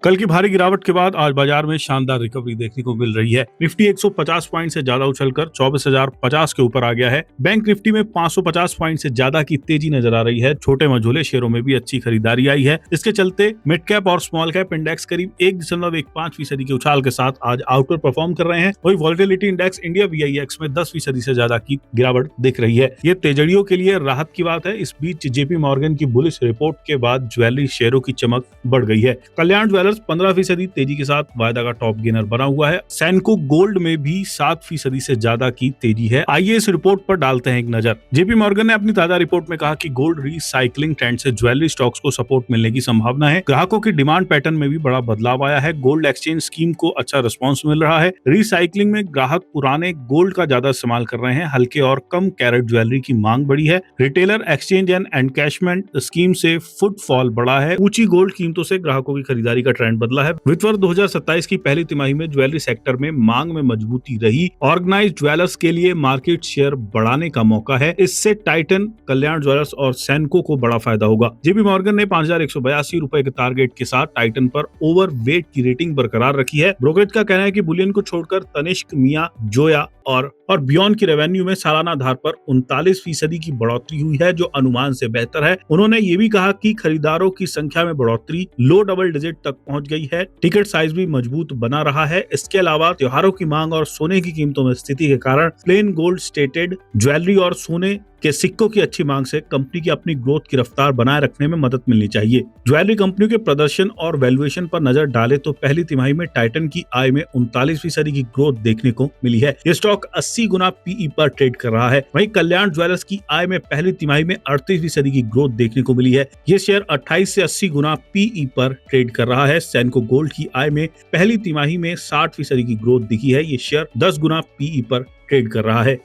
कल की भारी गिरावट के बाद आज बाजार में शानदार रिकवरी देखने को मिल रही है। निफ्टी 150 पॉइंट से ज्यादा उछलकर 24,050 के ऊपर आ गया है। बैंक निफ्टी में 550 पॉइंट से ज्यादा की तेजी नजर आ रही है। छोटे मझोले शेयरों में भी अच्छी खरीदारी आई है। इसके चलते मिड कैप और स्मॉल कैप इंडेक्स करीब 1.15% के उछाल के साथ आज आउटर परफॉर्म कर रहे हैं। वही वॉलेटिलिटी इंडेक्स इंडिया VIX में 10% से ज्यादा की गिरावट दिख रही है। ये तेजड़ियों के लिए राहत की बात है। इस बीच JP मॉर्गन की बुलिश रिपोर्ट के बाद ज्वेलरी शेयरों की चमक बढ़ गई है। कल्याण ज्वेलर्स 15% तेजी के साथ वायदा का टॉप गेनर बना हुआ है। सैनको गोल्ड में भी 7% से ज्यादा की तेजी है। आइए इस रिपोर्ट पर डालते हैं एक नजर। JP मॉर्गन ने अपनी ताजा रिपोर्ट में कहा कि गोल्ड रीसाइक्लिंग ट्रेंड से ज्वेलरी स्टॉक्स को सपोर्ट मिलने की संभावना है। ग्राहकों की डिमांड पैटर्न में भी बड़ा बदलाव आया है। गोल्ड एक्सचेंज स्कीम को अच्छा रिस्पॉन्स मिल रहा है। रीसाइक्लिंग में ग्राहक पुराने गोल्ड का ज्यादा इस्तेमाल कर रहे हैं। हल्के और कम कैरेट ज्वेलरी की मांग बढ़ी है। Retailer exchange and encashment scheme से फुटफॉल बढ़ा है। ऊंची गोल्ड कीमतों से ग्राहकों की खरीदारी का ट्रेंड बदला है। वित्त वर्ष 2027 की पहली तिमाही में ज्वेलरी सेक्टर में मांग में मजबूती रही। ऑर्गेनाइज्ड ज्वेलर्स के लिए मार्केट शेयर बढ़ाने का मौका है। इससे टाइटन, कल्याण ज्वेलर्स और सैनको को बड़ा फायदा होगा। JP मॉर्गन ने 5,182 रुपए के टारगेट के साथ टाइटन पर ओवरवेट की रेटिंग बरकरार रखी है। ब्रोकरेज का कहना है कि बुलियन को छोड़कर तनिष्क, मिया, जोया और बियॉन्ड की रेवेन्यू में सालाना आधार पर 39% की बढ़ोतरी हुई है, जो अनुमान से बेहतर है। उन्होंने ये भी कहा कि खरीदारों की संख्या में बढ़ोतरी लो डबल डिजिट तक पहुंच गई है। टिकट साइज भी मजबूत बना रहा है। इसके अलावा त्योहारों की मांग और सोने की कीमतों में स्थिति के कारण प्लेन गोल्ड स्टेटेड ज्वेलरी और सोने के सिक्कों की अच्छी मांग से कंपनी की अपनी ग्रोथ की रफ्तार बनाए रखने में मदद मिलनी चाहिए। ज्वेलरी कंपनियों के प्रदर्शन और वैल्यूएशन पर नजर डाले तो पहली तिमाही में टाइटन की आय में 39% की ग्रोथ देखने को मिली है। ये स्टॉक 80 गुना PE पर ट्रेड कर रहा है। वहीं कल्याण ज्वेलर्स की आय में पहली तिमाही में 38% की ग्रोथ देखने को मिली है। ये शेयर 28 से 80 गुना PE पर ट्रेड कर रहा है। सैनको गोल्ड की आय में पहली तिमाही में 60% की ग्रोथ दिखी है। ये शेयर 10 गुना PE पर ट्रेड कर रहा है।